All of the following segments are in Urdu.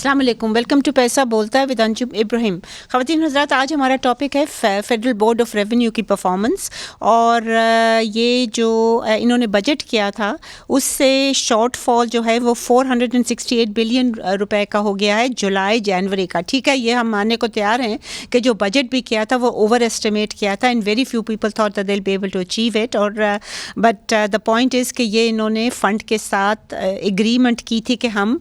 السلام علیکم، ویلکم ٹو پیسہ بولتا ہے ود انجم ابراہیم. خواتین حضرات، آج ہمارا ٹاپک ہے فیڈرل بورڈ آف ریونیو کی پرفارمنس. اور یہ جو انہوں نے بجٹ کیا تھا اس سے شارٹ فال جو ہے وہ 468 بلین روپے کا ہو گیا ہے جولائی جنوری کا. ٹھیک ہے، یہ ہم ماننے کو تیار ہیں کہ جو بجٹ بھی کیا تھا وہ اوور اسٹیمیٹ کیا تھا and very few people thought that they will be able to achieve it. اور بٹ دا پوائنٹ از کہ یہ انہوں نے فنڈ کے ساتھ ایگریمنٹ کی تھی کہ ہم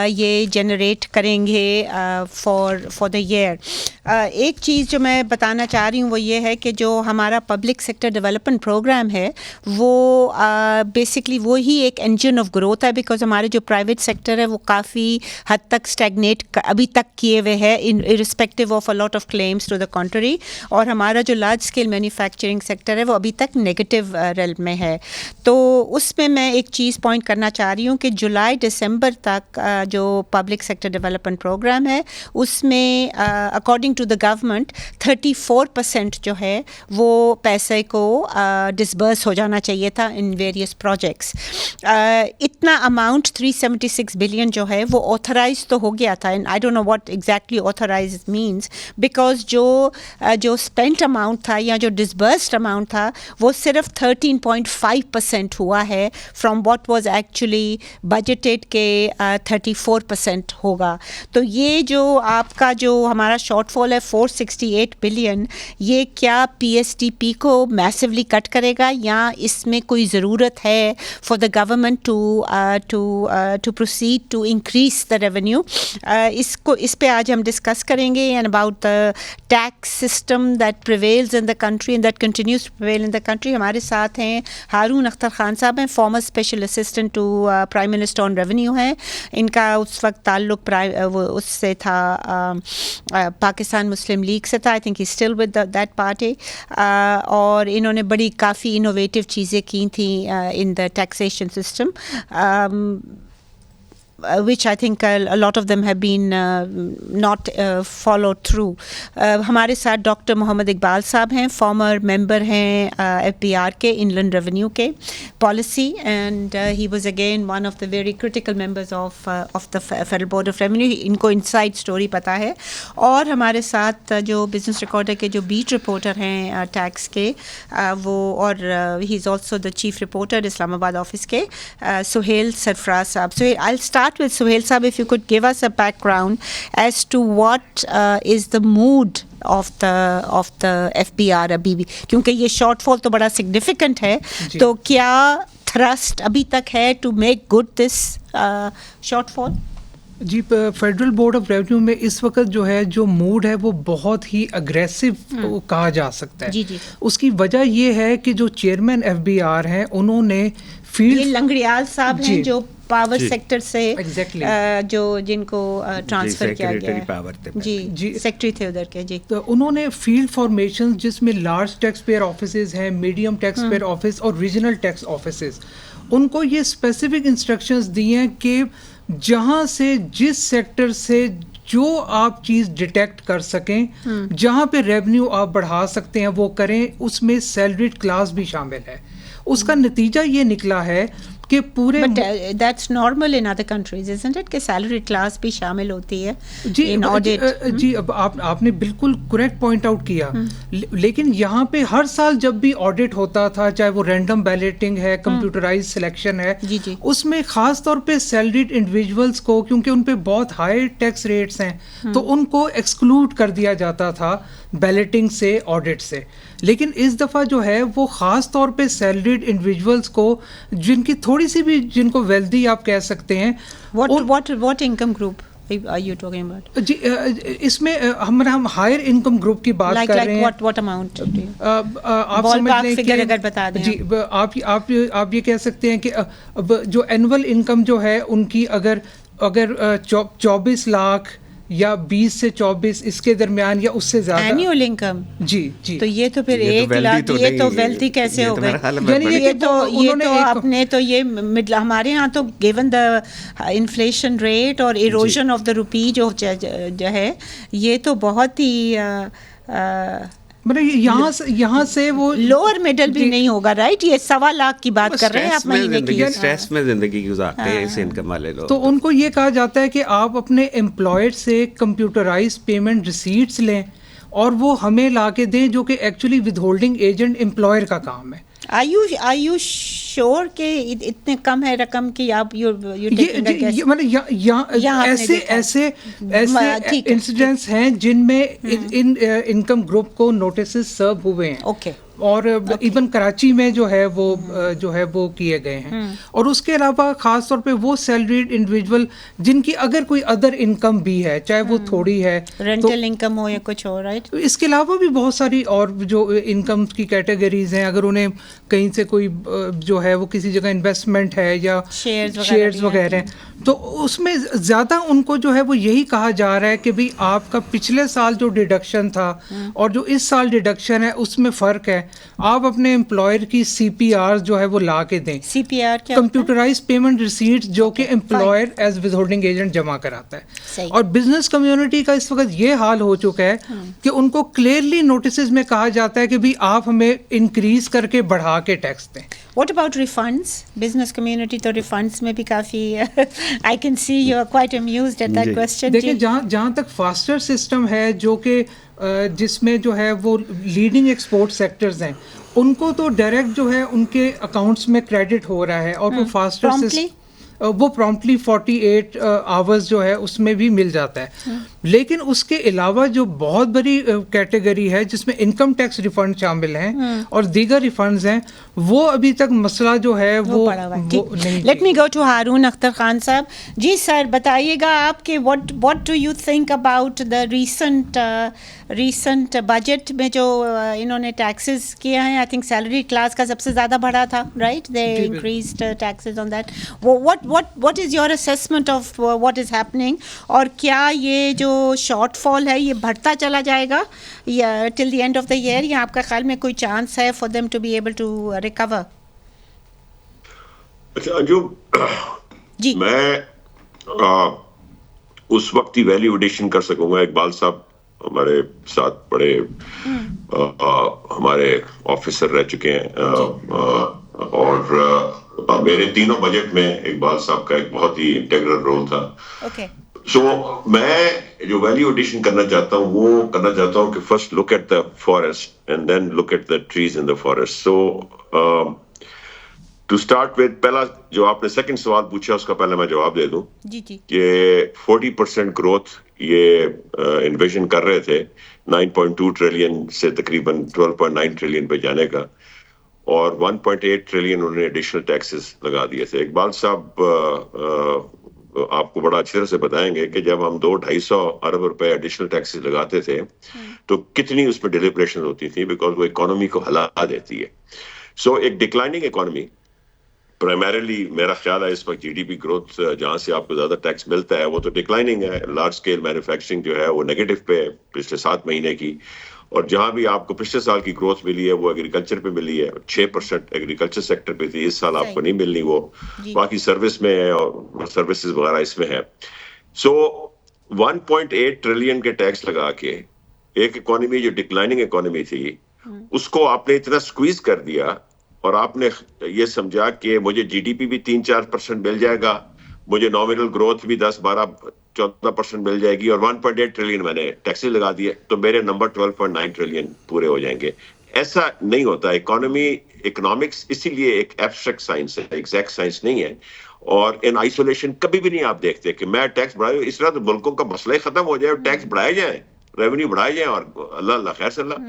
یہ جنریٹ کریں گے فار دا ایئر. ایک چیز جو میں بتانا چاہ رہی ہوں وہ یہ ہے کہ جو ہمارا پبلک سیکٹر ڈیولپمنٹ پروگرام ہے وہ بیسکلی وہی ایک انجن آف گروتھ ہے، بیکاز ہمارے جو پرائیویٹ سیکٹر ہے وہ کافی حد تک اسٹیگنیٹ ابھی تک کیے ہوئے ہے irrespective of a lot of claims to the contrary. اور ہمارا جو لارج اسکیل مینوفیکچرنگ سیکٹر ہے وہ ابھی تک نیگیٹو ریلم میں ہے. تو اس میں ایک چیز پوائنٹ کرنا چاہ رہی ہوں کہ جولائی دسمبر تک جو پبلک سیکٹر ڈیولپمنٹ پروگرام ہے اس میں اکارڈنگ ٹو دا گورنمنٹ 34% جو ہے وہ پیسے کو ڈسبرس ہو جانا چاہیے تھا ان ویریس پروجیکٹس. اتنا اماؤنٹ 376 بلین جو ہے وہ آتھرائز تو ہو گیا تھا، and I don't know what exactly authorize means, because جو اسپینٹ اماؤنٹ تھا یا جو ڈسبرسڈ اماؤنٹ تھا وہ صرف 13.5% ہوا ہے from what was actually budgeted کے 34% ہوگا. تو یہ جو آپ کا جو ہمارا شارٹ فال ہے 468 بلین، یہ کیا پی ایس ٹی پی کو میسولی کٹ کرے گا یا اس میں کوئی ضرورت ہے for the government to proceed to increase the revenue? اس پہ آج ہم ڈسکس کریں گے and about the tax system that prevails in the country and that continues to prevail in the country. ہمارے ساتھ ہیں ہارون اختر خان صاحب، ہیں former special assistant to prime minister on revenue ہیں. ان کا اس وقت تعلق اس سے تھا پاکستان مسلم لیگ سے تھا. I think he still with that party. اور انہوں نے بڑی کافی انوویٹیو چیزیں کی تھیں in the taxation system, which I think a lot of them have been not followed through. ہمارے ساتھ ڈاکٹر محمد اقبال صاحب ہیں, فارمر ممبر ہیں ایف بی آر کے انلینڈ ریونیو کے policy, and he was again one of the very critical members of the federal board of revenue. ان کو انسائڈ اسٹوری پتہ ہے. اور ہمارے ساتھ جو بزنس ریکارڈر کے جو بیٹ رپورٹر ہیں ٹیکس کے, وہ اور he is also the chief reporter Islamabad office کے, سہیل سرفراز صاحب. Sohail, I'll start with Suhail Saab, if you could give us a background as to what is the mood of the FBR ابھی بھی, کیونکہ یہ شارٹ فال تو بڑا سگنیفیکنٹ ہے, تو کیا تھرسٹ ابھی تک ہے to make good this shortfall? جی, فیڈرل بورڈ آف ریونیو میں اس وقت جو ہے جو موڈ ہے وہ بہت ہی اگریسو کہا جا سکتا ہے. جی. اس کی وجہ یہ ہے کہ جو چیئرمین ایف بی آر ہیں انہوں نے فیلڈ, لنگڑیال صاحب ہیں جو پاور سیکٹر سے جو جن کو ٹرانسفر کیا گیا ہے, جی سیکٹری تھے ادھر کے. جی, تو انہوں نے فیلڈ فارمیشن جس میں لارج ٹیکس پیئر آفیسز ہیں, میڈیم ٹیکس پیئر آفس اور ریجنل ٹیکس آفیسز, ان کو یہ اسپیسیفک انسٹرکشنز دی ہیں کہ جہاں سے جس سیکٹر سے جو آپ چیز ڈیٹیکٹ کر سکیں, جہاں پہ ریونیو آپ بڑھا سکتے ہیں وہ کریں. اس میں سیلریڈ کلاس بھی شامل ہے. اس کا نتیجہ یہ نکلا ہے کہ پورے that's normal in other countries isn't it کہ سیلری کلاس بھی شامل ہوتی ہے ان آڈٹ. جی, اب آپ نے بالکل کریکٹ پوائنٹ آؤٹ کیا, لیکن یہاں پہ ہر سال جب بھی آڈٹ ہوتا تھا, چاہے وہ رینڈم بیلٹنگ ہے, کمپیوٹرائز سلیکشن ہے, اس میں خاص طور پہ سیلریڈ انڈیویجولس کو, کیونکہ ان پہ بہت ہائی ٹیکس ریٹس ہیں, تو ان کو ایکسکلوڈ کر دیا جاتا تھا بیلٹنگ سے, آڈٹ سے. لیکن اس دفعہ جو ہے وہ خاص طور پہ سیلریڈ انڈیویجولس کو, جن کی تھوڑی سی بھی, جن کو ویلدی آپ کہہ سکتے ہیں. What income group are you talking about? جی, اس میں ہم ہائر انکم گروپ کی بات کر رہے ہیں. What amount? آپ سمجھ لیں کہ اگر بتا دیں. جی, آپ یہ کہہ سکتے ہیں کہ جو اینول انکم جو ہے ان کی اگر 24 لاکھ یا 20 سے 24 اس کے درمیان یا اس سے زیادہ اینیول انکم. جی, تو یہ تو پھر 1 لاکھ, یہ تو ویلتھی کیسے ہو گئے؟ یہ تو اپنے تو یہ ہمارے ہاں تو گیون دا انفلیشن ریٹ اور ایروژن آف دا روپی جو ہے, یہ تو بہت ہی مطلب یہاں سے وہ لوور مڈل بھی نہیں ہوگا, رائٹ؟ یہ 1.25 لاکھ کی بات کر رہے ہیں آپ مہینے کی, اسٹریس میں زندگی گزارتے ہیں اس انکم والے لوگ. تو ان کو یہ کہا جاتا ہے کہ آپ اپنے امپلائر سے کمپیوٹرائز پیمنٹ ریسیٹس لیں اور وہ ہمیں لا کے دیں, جو کہ actually with holding agent employer کا کام ہے. Are you sure کہ اتنے کم ہے رقم کی آپ ایسے انسیڈنٹس ہیں جن میں ان انکم گروپ کو نوٹسز سرو ہوئے ہیں, اور ایون کراچی میں جو ہے وہ کیے گئے ہیں. اور اس کے علاوہ خاص طور پہ وہ سیلریڈ انڈیویجول جن کی اگر کوئی ادر انکم بھی ہے, چاہے وہ تھوڑی ہے, رینٹل انکم ہو یا کچھ ہو, رائٹ. اس کے علاوہ بھی بہت ساری اور جو انکم کی کیٹیگریز ہیں, اگر انہیں کہیں سے کوئی جو ہے وہ کسی جگہ انویسٹمنٹ ہے یا شیئرز وغیرہ ہیں, تو اس میں زیادہ ان کو جو ہے وہ یہی کہا جا رہا ہے کہ بھئی آپ کا پچھلے سال جو ڈیڈکشن تھا اور جو اس سال ڈیڈکشن ہے اس میں فرق ہے, آپ اپنے امپلائر کی سی پی آر جو ہے وہ لا کے دیں. سی پی آر کیا؟ کمپیوٹرائز پیمنٹ ریسیٹ, جو کہ employer as with holding agent جمع کراتا ہے. اور بزنس کمیونٹی کا اس وقت یہ حال ہو چکا ہے کہ ان کو کلیئرلی نوٹسز میں کہا جاتا ہے کہ بھئی آپ ہمیں انکریز کر کے بڑھا کے ٹیکس دیں. What about refunds? Business community تو refunds میں بھی کافی I can see you are quite amused at that question. دیکھیں جہاں تک فاسٹر سسٹم ہے, جو کہ جس میں جو ہے وہ لیڈنگ ایکسپورٹ سیکٹرز ہیں, ان کو تو ڈائریکٹ جو ہے ان کے اکاؤنٹس میں کریڈٹ ہو رہا ہے, اور وہ فاسٹر سسٹم وہ پرومپٹلی 48 آورز جو ہے اس میں بھی مل جاتا ہے. لیکن اس کے علاوہ جو بہت بڑی کیٹیگری ہے جس میں انکم ٹیکس ریفنڈ شامل ہیں اور دیگر ریفنڈز ہیں, وہ ابھی تک مسئلہ جو ہے وہ نہیں. Let me go to Haroon Akhtar Khan صاحب. جی سر, بتائیے گا آپ کے what do you think about the recent budget میں جو انہوں نے ٹیکسز کیے ہیں. آئی تھنک سیلری کلاس کا سب سے زیادہ بڑھا تھا, right? They increased taxes on that. what is your assessment of what is happening, اور کیا یہ جو شارٹ فال ہے یہ بڑھتا چلا جائے گا یا till the end of the year, یا آپ کا خیال میں کوئی چانس ہے for them to be able to recover? اچھا جو میں اس وقت ہی ویلیو ایڈیشن کر سکوں گا. اقبال صاحب ہمارے ساتھ بڑے ہمارے آفیسر رہ چکے ہیں, اور میرے تینوں بجٹ میں اقبال صاحب کا ایک بہت ہی انٹیگرل رول تھا. سو میں جو ویلیو ایڈیشن کرنا چاہتا ہوں وہ کرنا چاہتا ہوں کہ first look at the forest and then look at the trees in the forest. So to start with, پہلا جو آپ نے سیکنڈ سوال پوچھا اس کا پہلے میں جواب دے دوں کہ 40% گروتھ یہ انویژن کر رہے تھے 9.2 ٹریلین سے تقریباً 12.9 ٹریلین پہ جانے کا, اور 1.8 ٹریلین انہوں نے ایڈیشنل ٹیکسز لگا دیے تھے. اقبال صاحب آپ کو بڑا اچھی طرح سے بتائیں گے کہ جب ہم 200-250 ارب روپے ایڈیشنل ٹیکسز لگاتے تھے تو کتنی اس پہ ڈیلیبریشن ہوتی تھی, بیکاز وہ اکانومی کو ہلا دیتی ہے. سو ایک ڈکلائننگ اکانومی, پرائمریلی میرا خیال ہے اس وقت جی ڈی پی گروتھ جہاں سے آپ کو زیادہ ٹیکس ملتا ہے وہ تو ڈکلائننگ ہے. لارج اسکیل مینوفیکچرنگ جو ہے وہ نیگیٹو پہ پچھلے 7 مہینے کی, اور جہاں بھی آپ کو پچھلے سال کی گروتھ ملی ہے وہ ایگریکلچر پہ ملی ہے. 6% ایگریکلچر سیکٹر پہ تھی, اس سال آپ کو نہیں ملنی, وہ باقی سروس میں ہے اور سروسز وغیرہ اس میں ہے. سو 1.8 ٹریلین کے ٹیکس لگا کے ایک اکانومی جو ڈکلائننگ اکانومی تھی اس کو آپ نے اتنا سکویز کر دیا, اور آپ نے یہ سمجھا کہ مجھے جی ڈی پی بھی 3-4% مل جائے گا, مجھے نامنل گروتھ بھی 10-12-14% مل جائے گی, اور 1.8 ٹریلین میں نے ٹیکسز لگا دیے تو میرے نمبر 12.9 ٹریلین پورے ہو جائیں گے. ایسا نہیں ہوتا. اکنامکس اسی لیے ایک ایبسٹریکٹ سائنس ہے, ایگزیکٹ سائنس نہیں ہے, اور ان آئسولیشن کبھی بھی نہیں آپ دیکھتے کہ میں ٹیکس بڑھاؤں. اس طرح تو ملکوں کا مسئلہ ہی ختم ہو جائے اور ٹیکس بڑھائے جائیں, ریونیو بڑھائے جائیں, اور اللہ خیر صلی اللہ.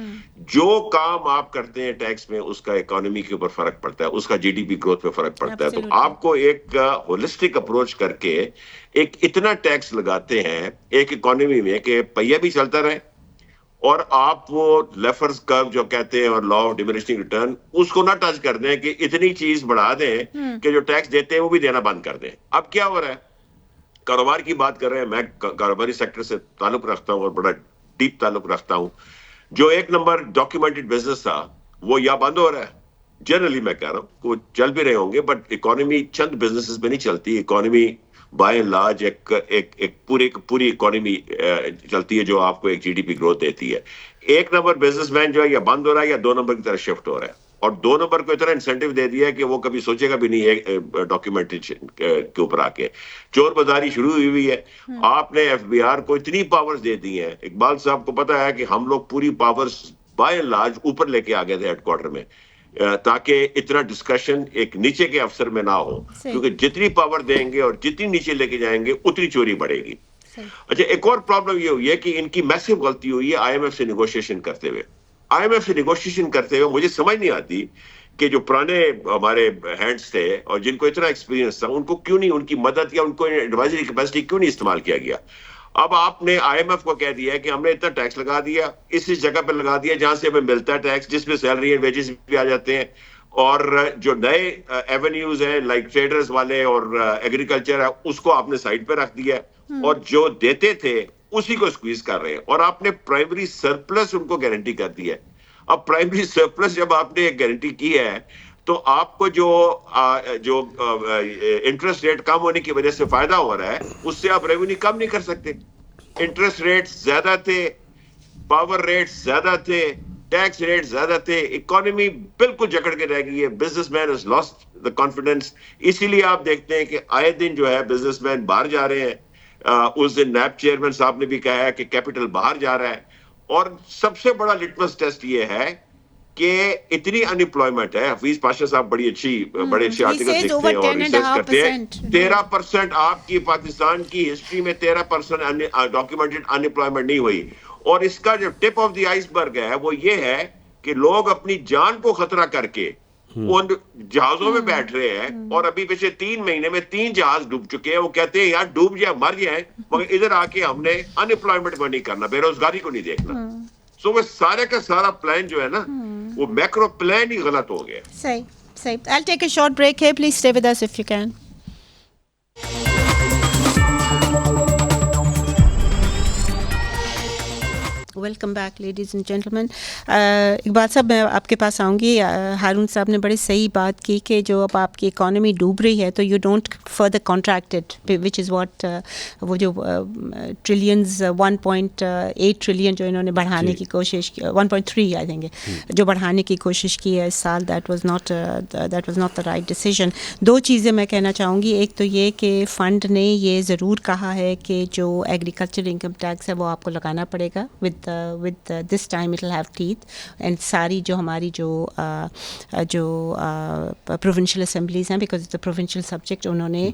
جو کام آپ کرتے ہیں ٹیکس میں اس کا اکانومی کے اوپر فرق پڑتا ہے, اس کا جی ڈی پی گروتھ پہ فرق پڑتا ہے. تو آپ کو ایک ہولسٹک اپروچ کر کے ایک اتنا ٹیکس لگاتے ہیں ایک اکانومی میں کہ پہیہ بھی چلتا رہے, اور آپ وہ لیفرز کرو جو کہتے ہیں اور لا آف ڈیمینشنگ ریٹرن اس کو نہ ٹچ کر دیں کہ اتنی چیز بڑھا دیں کہ جو ٹیکس دیتے ہیں وہ بھی دینا بند کر دیں. اب کیا ہو رہا ہے, کاروبار کی بات کر رہے ہیں, میں کاروباری سیکٹر سے تعلق رکھتا ہوں اور بڑا ڈیپ تعلق رکھتا ہوں. جو ایک نمبر ڈاکیومنٹڈ بزنس تھا وہ یا بند ہو رہا ہے, جنرلی میں کہہ رہا ہوں وہ چل بھی رہے ہوں گے, بٹ اکانومی چند بزنسز میں نہیں چلتی. اکانومی بائی اینڈ لارج ایک پوری اکانومی چلتی ہے جو آپ کو ایک GDP گروتھ دیتی ہے. 1 نمبر بزنس مین جو ہے یا بند ہو رہا ہے یا 2 نمبر کی طرف شفٹ ہو رہا ہے, اور 2 نمبر کو اتنا انسینٹیو دے دیا ہے کہ وہ کبھی سوچے گا بھی نہیں ہے ڈاکیومنٹیشن کے اوپر آ کے. چور بازاری شروع ہوئی ہے. آپ نے FBR کو اتنی پاورز دے دی ہیں. اقبال صاحب کو پتا ہے کہ ہم لوگ پوری پاورز بائی اینڈ لارج اوپر لے کے آ گئے تھے ہیڈ کوارٹر میں, تاکہ اتنا ڈسکشن ایک نیچے کے افسر میں نہ ہو, کیونکہ جتنی پاور دیں گے اور جتنی نیچے لے کے جائیں گے اتنی چوری بڑھے گی. اچھا, ایک اور پرابلم یہ ہوئی ہے کہ ان کی میسو غلطی ہوئی ہے IMF سے نیگوشیشن کرتے ہوئے. IMF سے نیگوشیشن کرتے ہوئے مجھے سمجھ نہیں آتی کہ جو پرانے ہمارے ہینڈز تھے اور جن کو اتنا ایکسپیرینس تھا, ان کو کیوں نہیں ان کی مدد یا ان کو ایڈوائزری کیپیسٹی کیوں نہیں استعمال کیا گیا. اب آپ نے IMF کو کہہ دیا ہے کہ ہم نے اتنا ٹیکس لگا دیا, اس جگہ پہ لگا دیا جہاں سے ہمیں ملتا ہے ٹیکس, جس میں سیلری اینڈ ویجز بھی آ جاتے ہیں, اور جو نئے ایونیوز ہیں لائک ٹریڈرز والے اور ایگریکلچر ہے اس کو آپ نے سائڈ پہ رکھ دیا, اور جو دیتے تھے اسی کو اسکویز کر رہے ہیں, اور آپ نے پرائمری سرپلس ان کو گارنٹی کر دی ہے. اب پرائمری سرپلس جب آپ نے گارنٹی کی ہے تو آپ کو جو انٹرسٹ ریٹ کم ہونے کی وجہ سے فائدہ ہو رہا ہے, اس سے آپ ریونیو کم نہیں کر سکتے. انٹرسٹ ریٹ زیادہ تھے, پاور ریٹ زیادہ تھے, ٹیکس ریٹ زیادہ تھے, اکانومی بالکل جکڑ کے رہ گئی ہے. Business man has lost the confidence. اسی لیے آپ دیکھتے ہیں کہ آئے دن جو ہے بزنس مین باہر جا رہے ہیں. اس دن نیب چیئرمین صاحب نے بھی کہا ہے کہ کیپٹل باہر جا رہا ہے, اور سب سے بڑا لٹمس ٹیسٹ یہ ہے کہ اتنی ان امپلائمنٹ ہے. حفیظ پاشا صاحب بڑے اچھے آرٹیکل لکھتے ہیں اور ریسرچ کرتے ہیں. 13% آپ کی پاکستان کی ہسٹری میں 13% ڈاکیومنٹڈ ان امپلائمنٹ نہیں ہوئی. اور اس کا جو ٹپ آف دی آئس برگ ہے وہ یہ ہے کہ لوگ اپنی جان کو خطرہ کر کے ان جہازوں میں بیٹھ رہے ہیں, اور ابھی پچھلے 3 مہینے میں 3 جہاز ڈوب چکے ہیں. وہ کہتے ہیں یار ڈوب جائے مر جائیں, مگر ادھر آ کے ہم نے ان امپلائمنٹ کو نہیں کرنا, بے روزگاری کو نہیں دیکھنا. سو وہ سارے کا سارا پلان جو ہے نا وہ میکرو پلان ہی غلط ہو گیا. صحیح. I'll take a short break here. Please stay with us if you can. Welcome back ladies and gentleman. Iqbal صاحب میں آپ کے پاس آؤں گی. ہارون صاحب نے بڑی صحیح بات کی کہ جو اب آپ کی اکانومی ڈوب رہی ہے تو you don't further contracted, which is what وہ جو ٹریلینز 1.8 ٹریلین جو انہوں نے بڑھانے کی کوشش کی, 1.3 آئی تھنک جو بڑھانے کی کوشش کی ہے اس سال, that was not the right decision. 2 چیزیں میں کہنا چاہوں گی. ایک تو یہ کہ فنڈ نے یہ ضرور کہا ہے کہ جو ایگریکلچر انکم ٹیکس ہے وہ آپ کو لگانا پڑے گا with this time it will have teeth, and ساری جو ہماری جو provincial assemblies ہیں, because it's a provincial subject, انہوں نے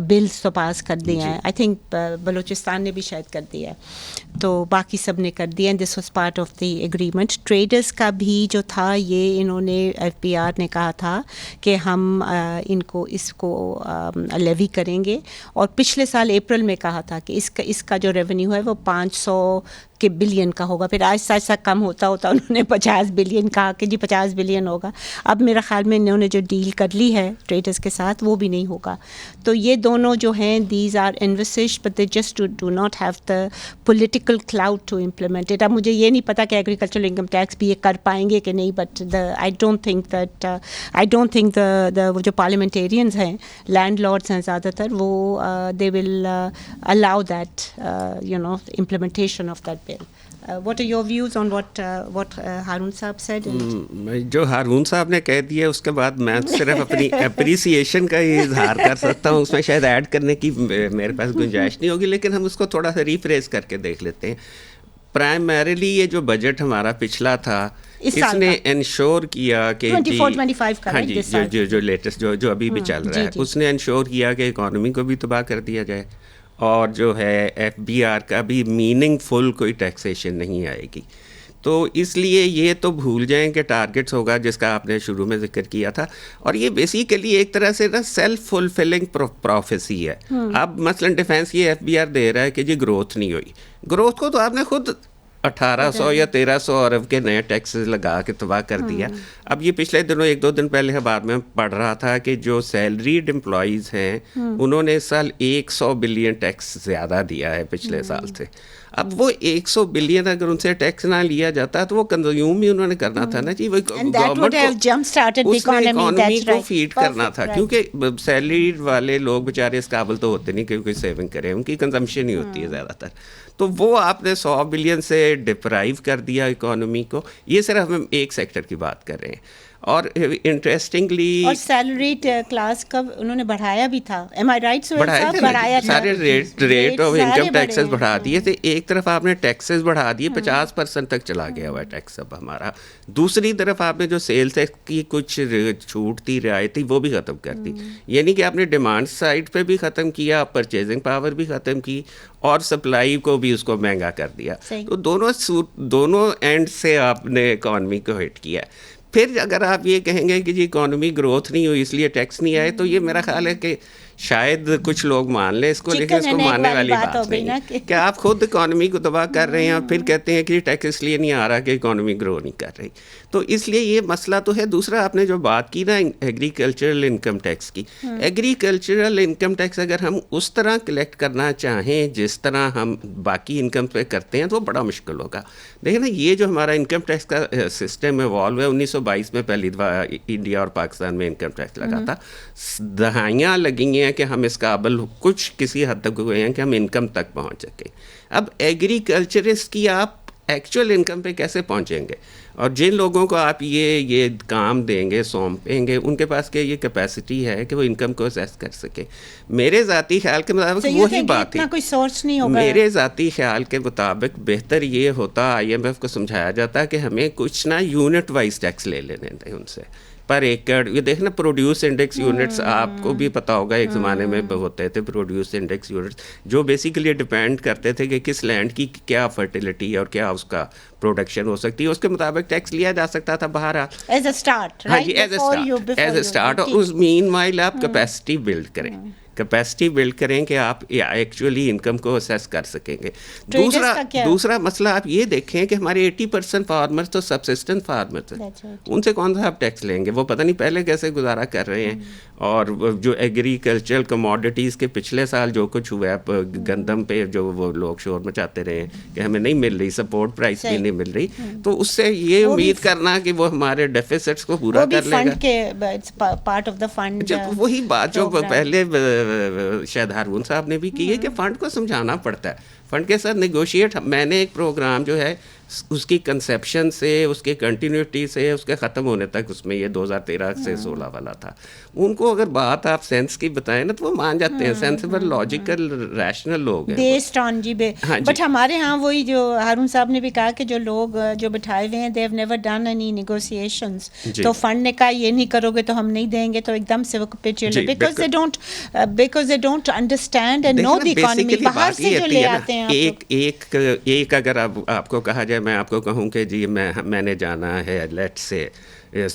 bills تو پاس کر دیے ہیں. I think بلوچستان نے بھی شاید کر دیا ہے, تو باقی سب نے کر دیا. This was part of the agreement. Traders کا بھی جو تھا یہ انہوں نے FBR نے کہا تھا کہ ہم اس کو لیوی کریں گے, اور پچھلے سال اپریل میں کہا تھا کہ اس کا جو ریونیو ہے وہ 500 کہ بلین کا ہوگا. پھر آہستہ آہستہ کم ہوتا انہوں نے 50 بلین کہا کہ جی 50 بلین ہوگا. اب میرا خیال میں انہوں نے جو ڈیل کر لی ہے ٹریڈرز کے ساتھ وہ بھی نہیں ہوگا. تو یہ دونوں جو ہیں these are envisaged but they just do not have the political clout to implement it. اب مجھے یہ نہیں پتا کہ ایگریکلچرل انکم ٹیکس بھی یہ کر پائیں گے کہ نہیں, بٹ آئی ڈونٹ تھنک وہ جو پارلیمنٹیرینز ہیں, لینڈ لارڈس ہیں زیادہ تر, وہ they will allow that implementation of that bill. What are your views on what Harun Saab said? جو ہارون صاحب نے کہہ دیا اس کے بعد میں صرف اپنی اپریسیشن کا ہی اظہار کر سکتا ہوں. اس میں شاید ایڈ کرنے کی میرے پاس گنجائش نہیں ہوگی, لیکن ہم اس کو تھوڑا سا ریفریز کر کے دیکھ لیتے ہیں. پرائمریلی یہ جو بجٹ ہمارا پچھلا تھا اس نے انشور کیا کہ ہاں جی جو لیٹسٹ جو ابھی بھی چل رہا ہے اس نے انشور کیا کہ اکانومی کو بھی تباہ کر دیا جائے, اور جو ہے FBR کا بھی میننگ فل کوئی ٹیکسیشن نہیں آئے گی. تو اس لیے یہ تو بھول جائیں کہ ٹارگٹس ہوگا جس کا آپ نے شروع میں ذکر کیا تھا, اور یہ بیسیکلی ایک طرح سے نا سیلف فلفلنگ پروفیسی ہے. اب مثلاً ڈیفینس یہ FBR دے رہا ہے کہ جی گروتھ نہیں ہوئی. گروتھ کو تو آپ نے خود 1800 یا 1300 ارب کے نئے ٹیکسز لگا کے تباہ کر دیا. اب یہ پچھلے دنوں 1-2 دن پہلے اخبار میں پڑھ رہا تھا کہ جو سیلریڈ امپلائیز ہیں انہوں نے اس سال 100 بلین ٹیکس زیادہ دیا ہے پچھلے سال سے. اب وہ 100 بلین اگر ان سے ٹیکس نہ لیا جاتا تو وہ کنزیوم ہی انہوں نے کرنا تھا نا جی, وہ گورنمنٹ کو اس نے اکانومی کو فیڈ کرنا تھا, کیونکہ سیلریڈ والے لوگ بیچارے اس قابل تو ہوتے نہیں کہ کوئی سیونگ کرے, ان کی کنزمپشن ہی ہوتی ہے زیادہ تر. تو وہ آپ نے 100 بلین سے ڈپرائیو کر دیا اکانومی کو. یہ صرف ہم ایک سیکٹر کی بات کر رہے ہیں. اور انٹرسٹنگلی اور سیلریڈ کلاس کا انہوں نے بڑھایا بھی تھا, ایم آئی رائٹ؟ بڑھایا سارے ریٹ آف انکم ٹیکسز بڑھا دیے تھے. ایک طرف آپ نے ٹیکسز بڑھا دیے, 50% تک چلا گیا ہوا ہے ٹیکس اب ہمارا. دوسری طرف آپ نے جو سیل ٹیکس کی کچھ چھوٹ تھی, رعایت تھی, وہ بھی ختم کر دی. یعنی کہ آپ نے ڈیمانڈ سائڈ پہ بھی ختم کیا, پرچیزنگ پاور بھی ختم کی, اور سپلائی کو بھی اس کو مہنگا کر دیا. تو دونوں اینڈ سے آپ نے اکانومی کو ہٹ کیا. پھر اگر آپ یہ کہیں گے کہ جی اکانومی گروتھ نہیں ہوئی اس لیے ٹیکس نہیں آئے, تو یہ میرا خیال ہے کہ شاید کچھ لوگ مان لیں اس کو, لیکن اس کو ماننے والی بات نہیں ہے کہ آپ خود اکانومی کو تباہ کر رہے ہیں اور پھر کہتے ہیں کہ ٹیکس اس لیے نہیں آ رہا کہ اکانومی گرو نہیں کر رہی. تو اس لیے یہ مسئلہ تو ہے. دوسرا آپ نے جو بات کی نا ایگریکلچرل انکم ٹیکس کی, ایگریکلچرل انکم ٹیکس اگر ہم اس طرح کلیکٹ کرنا چاہیں جس طرح ہم باقی انکم پہ کرتے ہیں تو بڑا مشکل ہوگا. دیکھیں نا, یہ جو ہمارا انکم ٹیکس کا سسٹم ایوالو ہے, 1922 میں پہلی دفعہ انڈیا اور پاکستان میں انکم ٹیکس لگا تھا. دہائیاں لگی ہیں کہ ہم اس قابل کچھ کسی حد تک ہوئے ہیں کہ ہم انکم تک پہنچ سکیں. اب ایگریکلچرسٹ کی آپ ایکچوئل انکم پہ کیسے پہنچیں گے؟ اور جن لوگوں کو آپ یہ کام دیں گے, سونپیں گے, ان کے پاس کہ یہ کیپیسٹی ہے کہ وہ انکم کو اسیس کر سکے. میرے ذاتی خیال کے مطابق وہی بات ہے, میرے ذاتی خیال کے مطابق بہتر یہ ہوتا, IMF کو سمجھایا جاتا کہ ہمیں کچھ نہ یونٹ وائز ٹیکس لے لینے دیں ان سے پر ایکڑ. یہ دیکھنا پروڈیوس انڈیکس یونٹس, آپ کو بھی پتہ ہوگا ایک زمانے میں ہوتے تھے پروڈیوس انڈیکس یونٹس, جو بیسیکلی ڈیپینڈ کرتے تھے کہ کس لینڈ کی کیا فرٹیلیٹی اور کیا اس کا پروڈکشن ہو سکتی ہے, اس کے مطابق ٹیکس لیا جا سکتا تھا باہر. ایز اے اسٹارٹ, ہاں جی, ایز اے اسٹارٹ. اور اس مین وائل آپ کیپیسٹی بلڈ کریں, کیپیسٹی بلڈ کریں کہ آپ ایکچولی انکم کو اسیس کر سکیں گے. دوسرا مسئلہ آپ یہ دیکھیں کہ ہمارے 80% فارمرز تو سبسسٹنٹ فارمرز ہیں, ان سے کون سا آپ ٹیکس لیں گے؟ وہ پتہ نہیں پہلے کیسے گزارا کر رہے ہیں. اور جو ایگریکلچرل کموڈیٹیز کے پچھلے سال جو کچھ ہوا ہے, گندم پہ جو وہ لوگ شور مچاتے رہے ہیں کہ ہمیں نہیں مل رہی, سپورٹ پرائس بھی نہیں مل رہی, تو اس سے یہ امید کرنا کہ وہ ہمارے ڈیفیسٹس کو پورا کر لے گا, پارٹ آف دا فنڈ. وہی بات جو پہلے شاید ہارون صاحب نے بھی کی ہے کہ فنڈ کو سمجھانا پڑتا ہے, فنڈ کے ساتھ نیگوشیٹ. میں نے ایک پروگرام جو ہے اس کی کنسیپشن سے, اس کی کنٹینیوٹی سے, اس کے ختم ہونے تک, اس میں یہ 2013 سے 16 والا تھا. ان کو اگر بات آپ سینس کی بتائیں نا تو وہ مان جاتے ہیں, سینسیبل, لاجیکل, ریشنل لوگ ہیں بیسڈ آن جی. بٹ ہمارے ہاں وہی جو ہارون صاحب نے بھی کہا کہ جو لوگ جو بٹھائے ہوئے ہیں they have never done any negotiations, تو فنڈ نے کہا یہ نہیں کرو گے تو ہم نہیں دیں گے, تو ایک دم سے وہ capitulate, because they don't understand and know the economy. باہر سے جو لے آتے ہیں, ایک اگر آپ کو کہا جائے, میں آپ کو کہوں کہ جی میں نے جانا ہے لیٹ سے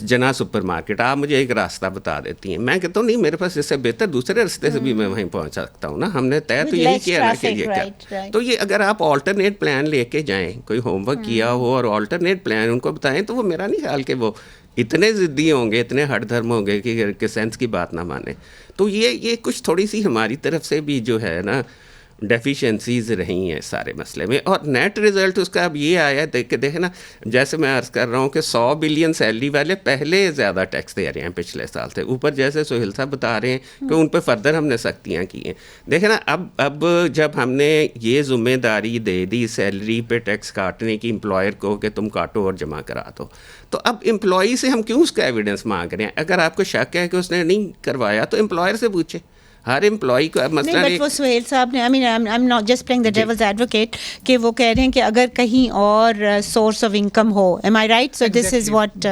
جنا سپر مارکیٹ, آپ مجھے ایک راستہ بتا دیتی ہیں, میں کہتا ہوں نہیں, میرے پاس اس سے بہتر دوسرے راستے سے بھی میں وہیں پہنچ سکتا ہوں نا. ہم نے طے تو یہی کیا نا کہ یہ کیا. تو یہ اگر آپ آلٹرنیٹ پلان لے کے جائیں, کوئی ہوم ورک کیا ہو اور آلٹرنیٹ پلان ان کو بتائیں, تو وہ میرا نہیں خیال کہ وہ اتنے ضدی ہوں گے, اتنے ہٹ دھرم ہوں گے کہ سینس کی بات نہ مانیں. تو یہ کچھ تھوڑی سی ہماری طرف سے بھی جو ہے نا ڈیفیشنسیز رہی ہیں سارے مسئلے میں. اور نیٹ رزلٹ اس کا اب یہ آیا ہے کہ دیکھیں نا, جیسے میں عرض کر رہا ہوں کہ 100 بلین سیلری والے پہلے زیادہ ٹیکس دے رہے ہیں پچھلے سال سے اوپر, جیسے سہیل صاحب بتا رہے ہیں کہ ان پہ فردر ہم نے سختیاں کی ہیں. دیکھیں نا, اب جب ہم نے یہ ذمہ داری دے دی سیلری پہ ٹیکس کاٹنے کی امپلائر کو کہ تم کاٹو اور جمع کرا دو, تو اب امپلائی سے ہم کیوں اس کا ایویڈنس مانگ رہے ہیں؟ اگر آپ کو شک ہے کہ اس نے نہیں کروایا تو امپلائر سے پوچھیں. ہر امپلائی کو مسئلہ نہیں. بٹ وہ سہیل صاحب نے, I am not just playing the devil's advocate, کہ وہ کہہ رہے ہیں کہ اگر کہیں اور سورس آف انکم ہو, am I right? So this is what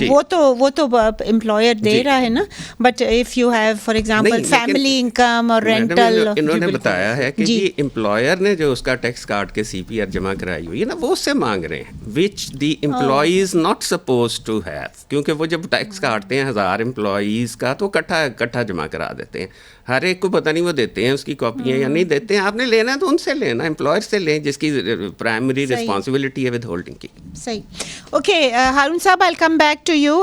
وہ تو امپلائر دے رہا ہے نا, but if you have for example family income اور رینٹل, انہوں نے بتایا ہے کہ جی امپلائر نے جو اس کا ٹیکس کاٹ کے CPR جمع کرائی ہوئی ہے نا, وہ اس سے مانگ رہے ہیں, which the employee is not suppose to have, کیونکہ وہ جب ٹیکس کاٹتے ہیں 1000 امپلائیز کا تو کٹھا جمع کرا دیتے ہیں. ہر ایک کو پتہ نہیں وہ دیتے ہیں اس کی کاپیاں یا نہیں دیتے ہیں. آپ نے لینا ہے تو ان سے لینا, امپلائر سے لیں جس کی پرائمری رسپانسبلٹی ہے ود ہولڈنگ کی. صحیح. اوکے ہارون صاحب, I'll come back to you.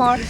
more?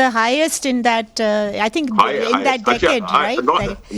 the highest in that I think in that decade, right?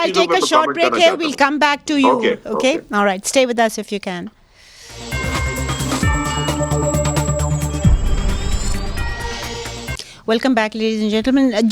I'll take a short break here. We'll come back to you. Okay? All right. Stay with us if you can. Welcome back, ladies and gentlemen.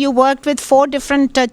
you worked with 4 different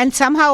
and somehow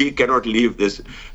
he cannot leave this,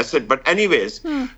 asset, but anyways,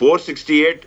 468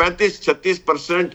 35-36%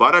12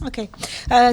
Okay,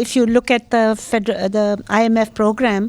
if you look at the IMF program,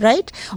right?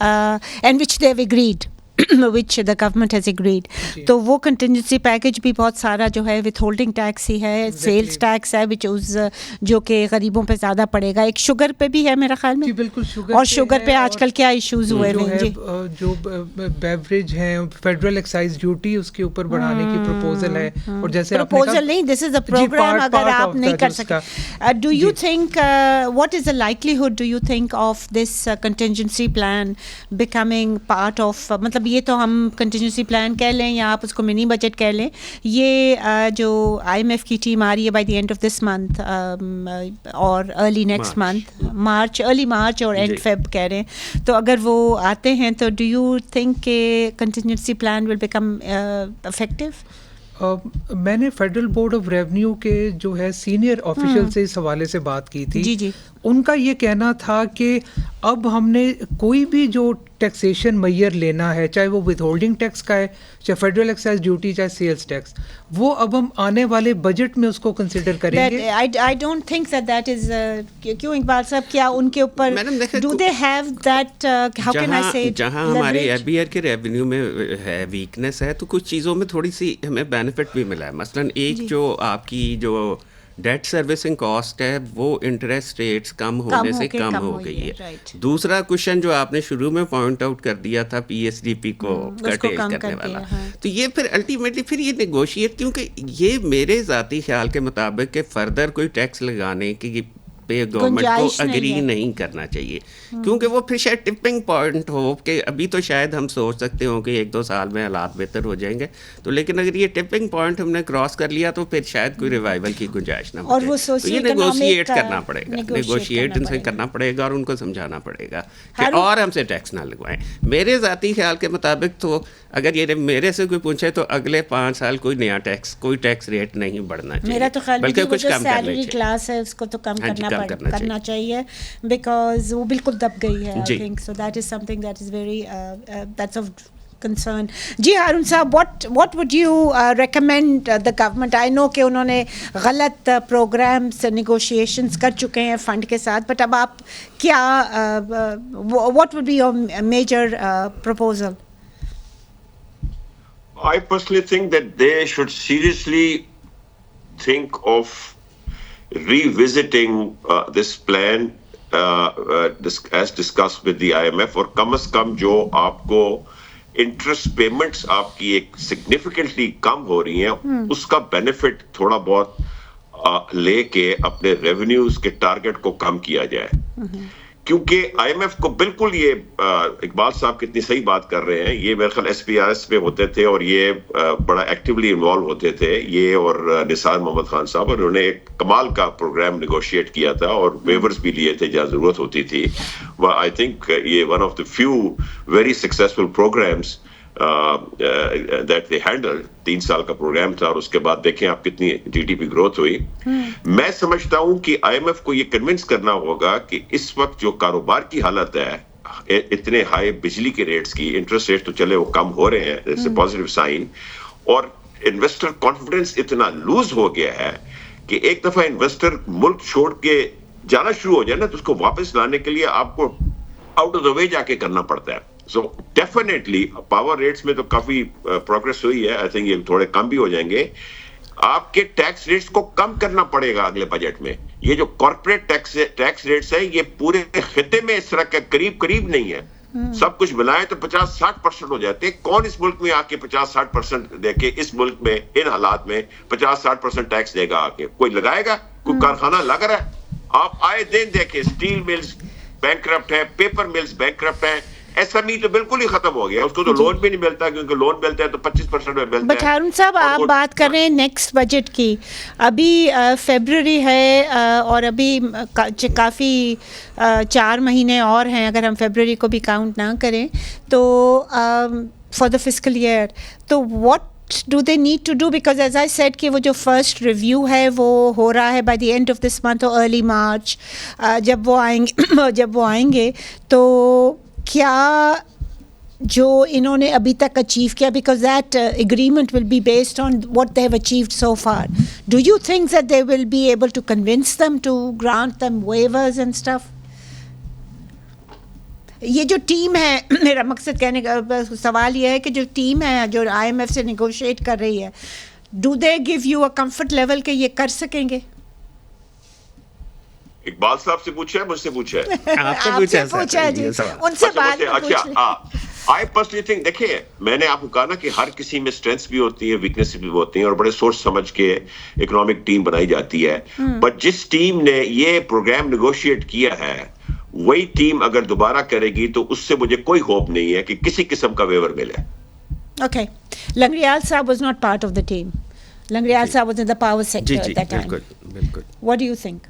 and which they have agreed, which the government has agreed. تو وہ contingency package بھی بہت سارا جو ہے withholding tax ہی ہے, sales tax ہے which جو کہ غریبوں پہ زیادہ پڑے گا, ایک شوگر پہ بھی ہے میرے خیال میں. بالکل شوگر, اور شوگر پہ آج کل کیا ایشوز ہوئے ہیں جی, جو بیوریج ہیں فیڈرل ایکسائز ڈیوٹی اس کے اوپر بڑھانے کی پروپوزل ہے. اور جیسے پروپوزل نہیں, دس از اے پروگرام, اگر آپ نہیں کر سکتے. Do you think what is the likelihood do you think of this contingency plan becoming part of, مطلب یہ تو ہم کنٹینجنسی پلان کہہ لیں یا آپ اس کو منی بجٹ کہہ لیں, یہ جو آئی ایم ایف کی ٹیم آ رہی ہے by the end of this month اور early next month, early March اور اینڈ فیب کہہ رہے ہیں, تو اگر وہ آتے ہیں تو ڈو یو تھنک کہ contingency plan will become effective? میں نے فیڈرل بورڈ آف ریونیو کے جو ہے سینئر آفیشل سے اس حوالے سے بات کی تھی. جی جی, ان کا یہ کہنا تھا کہ اب ہم نے کوئی بھی جو ٹیکسیشن میئر لینا ہے, چاہے وہ ود ہولڈنگ ٹیکس کا ہے, چاہے فیڈرل ایکسائز ڈیوٹی, چاہے سیلز ٹیکس, وہ اب ہم آنے والے بجٹ میں اس کو کنسیڈر کریں گے. I don't think that is کیوں اقبال صاحب, کیا ان کے اوپر do they have that how can I say, جہاں ہمارے ایف بی آر کے ریونیو میں ہے ویکنیس ہے, تو کچھ چیزوں میں تھوڑی سی ہمیں بینیفٹ بھی ملا ہے. مثلاً ایک جو آپ کی جو ڈیٹ سروسنگ کاسٹ ہے وہ انٹرسٹ ریٹس کم ہونے سے کم ہو گئی ہے. دوسرا کوشچن جو آپ نے شروع میں پوائنٹ آؤٹ کر دیا تھا پی ایس ڈی پی کو کٹیج کرنے والا, تو یہ پھر الٹیمیٹلی پھر یہ نیگوشیٹ, کیونکہ یہ میرے ذاتی خیال کے مطابق کہ فردر کوئی ٹیکس لگانے کی پہ گورنمنٹ کو اگری نہیں کرنا چاہیے, کیونکہ وہ پھر شاید ٹپنگ پوائنٹ ہو کہ ابھی تو شاید ہم سوچ سکتے ہوں کہ 1-2 سال میں حالات بہتر ہو جائیں گے, تو لیکن اگر یہ ٹپنگ پوائنٹ ہم نے کراس کر لیا تو پھر شاید کوئی ریوائول کی گنجائش نہ ہو جائے. تو یہ نیگوشیٹ کرنا پڑے گا, نیگوشیٹ ان سے کرنا پڑے گا اور ان کو سمجھانا پڑے گا کہ اور ہم سے ٹیکس نہ لگوائیں. میرے ذاتی خیال کے مطابق تو اگر یہ میرے سے کوئی پوچھے تو اگلے 5 سال کوئی نیا ٹیکس, کوئی ٹیکس ریٹ نہیں بڑھنا چاہیے, میرا تو خیال بلکہ کچھ کم کرنا چاہیے. کلاس ہے اس کو تو کم کرنا چاہیے, بیکاز وہ بالکل دب گئی ہے. I think so that is some thing that is very that's of concern. جی ہارون صاحب, what would you recommend the government? I know کہ انہوں نے غلط پروگرامس نیگوشیشنس کر چکے ہیں فنڈ کے ساتھ, بٹ اب آپ کیا what would be your major proposal? I personally think that they should seriously think of revisiting this plan as discussed with the IMF, اور کم از کم جو آپ کو انٹرسٹ پیمنٹس آپ کی ایک سگنیفیکنٹلی کم ہو رہی ہیں اس کا بینیفٹ تھوڑا بہت لے کے اپنے ریونیوز کے ٹارگٹ کو کم کیا جائے. کیونکہ آئی ایم ایف کو بالکل یہ اقبال صاحب کتنی صحیح بات کر رہے ہیں, یہ میرے خیال ایس پی آر ایس پہ ہوتے تھے اور یہ بڑا ایکٹیولی انوالو ہوتے تھے, یہ اور نثار محمد خان صاحب, اور انہوں نے ایک کمال کا پروگرام نیگوشیٹ کیا تھا اور ویورز بھی لیے تھے جہاں ضرورت ہوتی تھی. آئی تھنک یہ one of the few very successful programs that they handled. 3 سال کا پروگرام تھا اور اس کے بعد دیکھیں آپ کتنی جی ڈی پی گروتھ ہوئی. میں سمجھتا ہوں کہ آئی ایم ایف کو یہ کنونس کرنا ہوگا کہ اس وقت جو کاروبار کی حالت ہے, اتنے ہائی بجلی کے ریٹس کی, انٹرسٹ ریٹ تو چلے وہ کم ہو رہے ہیں, اٹس اے پازیٹیو سائن, اور انویسٹر کانفیڈنس اتنا لوز ہو گیا ہے کہ ایک دفعہ انویسٹر ملک چھوڑ کے جانا شروع ہو جائے نا تو اس کو واپس لانے کے لیے آپ کو آؤٹ آف دا وے جا کے کرنا پڑتا ہے. سو ڈیفینیٹلی پاور ریٹس میں تو کافی پروگرس ہوئی ہے, آئی تھنک یہ تھوڑے کم بھی ہو جائیں گے. آپ کے ٹیکس ریٹس کو کم کرنا پڑے گا اگلے بجٹ میں. یہ جو کارپوریٹ ٹیکس ریٹس ہے یہ پورے خطے میں اس طرح کا قریب نہیں ہے, سب کچھ ملائے تو 50-60% ہو جاتے. کون اس ملک میں آ کے 50-60% دے کے اس ملک میں ان حالات میں 50-60% ٹیکس دے گا آ کے؟ کوئی لگائے گا؟ کوئی کارخانہ لگ رہا ہے؟ آپ آئے دن دیکھیں اسٹیل ملز بینکرپٹ ہے, پیپر ملز بینکرپٹ ہے, ایس ایم ای تو بالکل ہی ختم ہو گیا, اس کو تو لون بھی نہیں ملتا, کیونکہ لون ملتا ہے تو 25% میں ملتا ہے. بٹ ہارون صاحب آپ بات کر رہے ہیں نیکسٹ بجٹ کی, ابھی فیبرری ہے اور ابھی کافی 4 مہینے اور ہیں اگر ہم فیبرری کو بھی کاؤنٹ نہ کریں تو فار دا فسکل ایئر. تو what do they need to do, because as I said کہ وہ جو فرسٹ ریویو ہے وہ ہو رہا ہے by the end of this month or early March. جب وہ آئیں گے تو کیا جو انہوں نے ابھی تک اچیو کیا, because that agreement will be based on what they have achieved so far, do you think that they will be able to convince them to grant them waivers and stuff? یہ جو ٹیم ہے, میرا مقصد کہنے کا سوال یہ ہے کہ جو ٹیم ہے جو IMF سے نیگوشیٹ کر رہی ہے, do they give you a comfort level کہ یہ کر سکیں گے؟ اقبال صاحب سے پوچھا ہے, مجھ سے پوچھا ہے؟ آپ سے پوچھا ہے جی, ان سے بات اچھا. I personally think, دیکھیے میں نے آپ کو کہا نا کہ ہر کسی میں اسٹرینتھس بھی ہوتی ہیں, ویکنیس بھی ہوتی ہیں, اور بڑے سوچ سمجھ کے اکنامک ٹیم بنائی جاتی ہے. بٹ جس ٹیم نے یہ پروگرام نیگوشیٹ کیا ہے وہی ٹیم اگر دوبارہ کرے گی تو اس سے مجھے کوئی ہوپ نہیں ہے کہ کسی قسم کا ویور ملے. Okay. Langrial Saab was not part of the team. Langrial Saab was in the power sector at that time. بالکل. What do you think?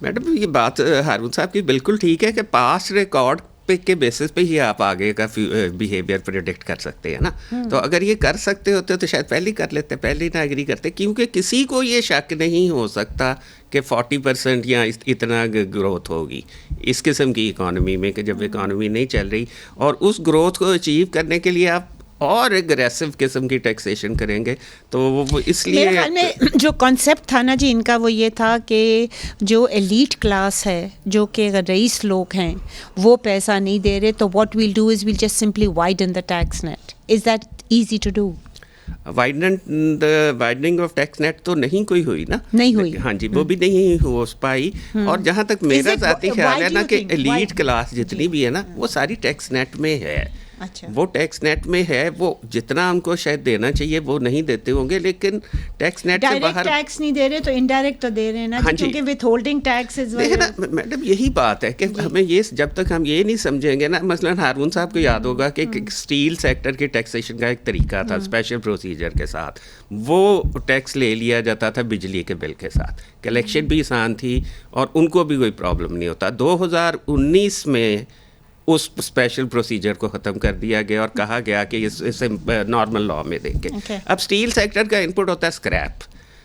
Madam یہ بات ہارون صاحب کی بالکل ٹھیک ہے کہ پاسٹ ریکارڈ کے بیسس پہ ہی آپ آگے کا بیہیویئر پریڈکٹ کر سکتے ہیں نا. تو اگر یہ کر سکتے ہوتے تو شاید پہلے کر لیتے, پہلے نہ ایگری کرتے, کیونکہ کسی کو یہ شک نہیں ہو سکتا کہ 40% یا اتنا گروتھ ہوگی اس قسم کی اکانومی میں, کہ جب اکانومی نہیں چل رہی, اور اس گروتھ کو اچیو کرنے کے لیے آپ اور اگریسو قسم کی ٹیکسیشن کریں گے. تو وہ اس لیے میرے خیال میں جو کانسیپٹ تھا نا جی ان کا وہ یہ تھا کہ جو ایلیٹ کلاس ہے, جو کہ رئیس لوگ ہیں, وہ پیسہ نہیں دے رہے, تو what we'll do is we'll just simply widen the tax net. Is that easy to do? Widening of tax net تو نہیں کوئی ہوئی نا, نہیں ہوئی. ہاں جی, وہ بھی نہیں ہو پائی. اور جہاں تک میرا ذاتی خیال ہے نا کہ ایلیٹ کلاس جتنی بھی ہے نا وہ ساری ٹیکس نیٹ میں ہے. وہ ٹیکس نیٹ میں ہے, وہ جتنا ہم کو شاید دینا چاہیے وہ نہیں دیتے ہوں گے, لیکن ٹیکس نیٹ سے باہر ٹیکس نہیں دے رہے تو انڈائریکٹ تو دے رہے ہیں نا, کیونکہ وتھ ہولڈنگ ٹیکس از نا. میڈم یہی بات ہے کہ ہمیں یہ جب تک ہم یہ نہیں سمجھیں گے نا, مثلا ہارون صاحب کو یاد ہوگا کہ اسٹیل سیکٹر کے ٹیکسیشن کا ایک طریقہ تھا اسپیشل پروسیجر کے ساتھ, وہ ٹیکس لے لیا جاتا تھا بجلی کے بل کے ساتھ, کلیکشن بھی آسان تھی اور ان کو بھی کوئی پرابلم نہیں ہوتا. 2019 میں اس اسپیشل پروسیجر کو ختم کر دیا گیا اور کہا گیا کہ اسے نارمل لا میں دیں گے. اب اسٹیل سیکٹر کا انپٹ ہوتا ہے اسکریپ.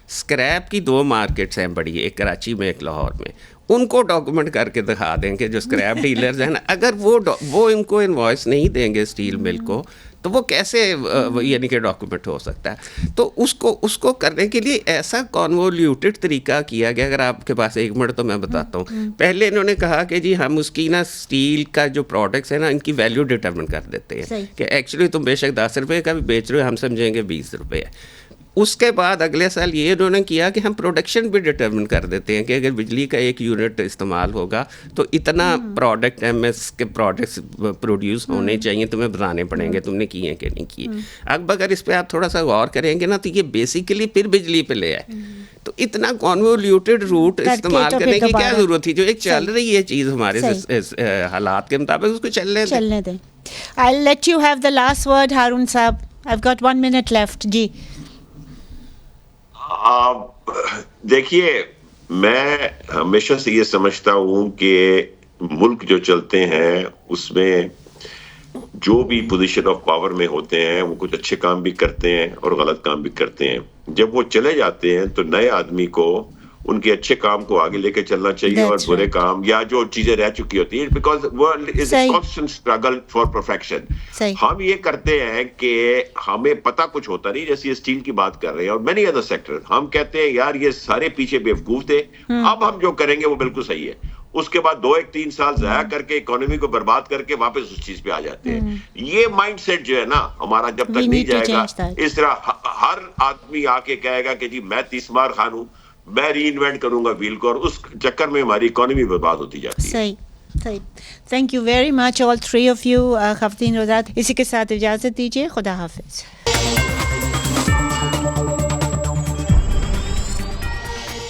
اسکریپ کی 2 مارکیٹس ہیں بڑی, ایک کراچی میں ایک لاہور میں. ان کو ڈاکومنٹ کر کے دکھا دیں کہ جو اسکریپ ڈیلرز ہیں نا, اگر وہ ان کو انوائس نہیں دیں گے اسٹیل مل کو, تو وہ کیسے یعنی کہ ڈاکومنٹ ہو سکتا ہے. تو اس کو کرنے کے لیے ایسا کانولیوٹڈ طریقہ کیا گیا. اگر آپ کے پاس 1 منٹ تو میں بتاتا ہوں. پہلے انہوں نے کہا کہ جی ہم اس کی نا اسٹیل کا جو پروڈکٹس ہیں نا ان کی ویلیو ڈٹرمن کر دیتے ہیں کہ ایکچولی تم بے شک 10 روپے کا بھی بیچ رہے ہو, ہم سمجھیں گے 20 روپے ہے. اس کے بعد اگلے سال یہ انہوں نے کیا کہ ہم پروڈکشن بھی ڈٹرمن کر دیتے ہیں کہ اگر بجلی کا 1 یونٹ استعمال ہوگا تو اتنا پروڈکٹ ایم ایس کے پروڈکٹس پروڈیوس ہونے چاہیے, تمہیں بتانے پڑیں گے تم نے کیے کہ نہیں کیے. اب اگر اس پہ آپ تھوڑا سا غور کریں گے نا تو یہ بیسیکلی پھر بجلی پہ لے آئے. تو اتنا کانولیوٹڈ روٹ استعمال کرنے کی کیا ضرورت تھی؟ جو ایک چل رہی ہے چیز ہمارے حالات کے مطابق اس کو چلنے دیں. I'll let you have the last word, Harun Saab. I've got 1 minute left. جی دیکھیے, میں ہمیشہ سے یہ سمجھتا ہوں کہ ملک جو چلتے ہیں اس میں جو بھی پوزیشن آف پاور میں ہوتے ہیں وہ کچھ اچھے کام بھی کرتے ہیں اور غلط کام بھی کرتے ہیں. جب وہ چلے جاتے ہیں تو نئے آدمی کو ان کے اچھے کام کو آگے لے کے چلنا چاہیے اور برے کام یا جو چیزیں رہ چکی ہوتی ہیں, because world is a constant struggle for perfection. ہم یہ کرتے ہیں کہ ہمیں پتہ کچھ ہوتا نہیں, جیسے یہ اسٹیل کی بات کر رہے ہیں اور مینی ادر سیکٹر, ہم کہتے ہیں یار یہ سارے پیچھے بیوقوف تھے, اب ہم جو کریں گے وہ بالکل صحیح ہے. اس کے بعد 2-3 سال ضائع کر کے اکانومی کو برباد کر کے واپس اس چیز پہ آ جاتے ہیں. یہ مائنڈ سیٹ جو ہے نا ہمارا جب تک نہیں جائے گا, اس طرح ہر آدمی آ کے کہے گا کہ جی میں 30 مار خان ہوں, میں ری انوینٹ کروں گا ویل کو, اور اس چکر میں ہماری اکانومی برباد ہوتی جاتی ہے. صحیح. Thank you very much all 3 of you. خواتین حضرات, اسی کے ساتھ اجازت دیجیے. خدا حافظ.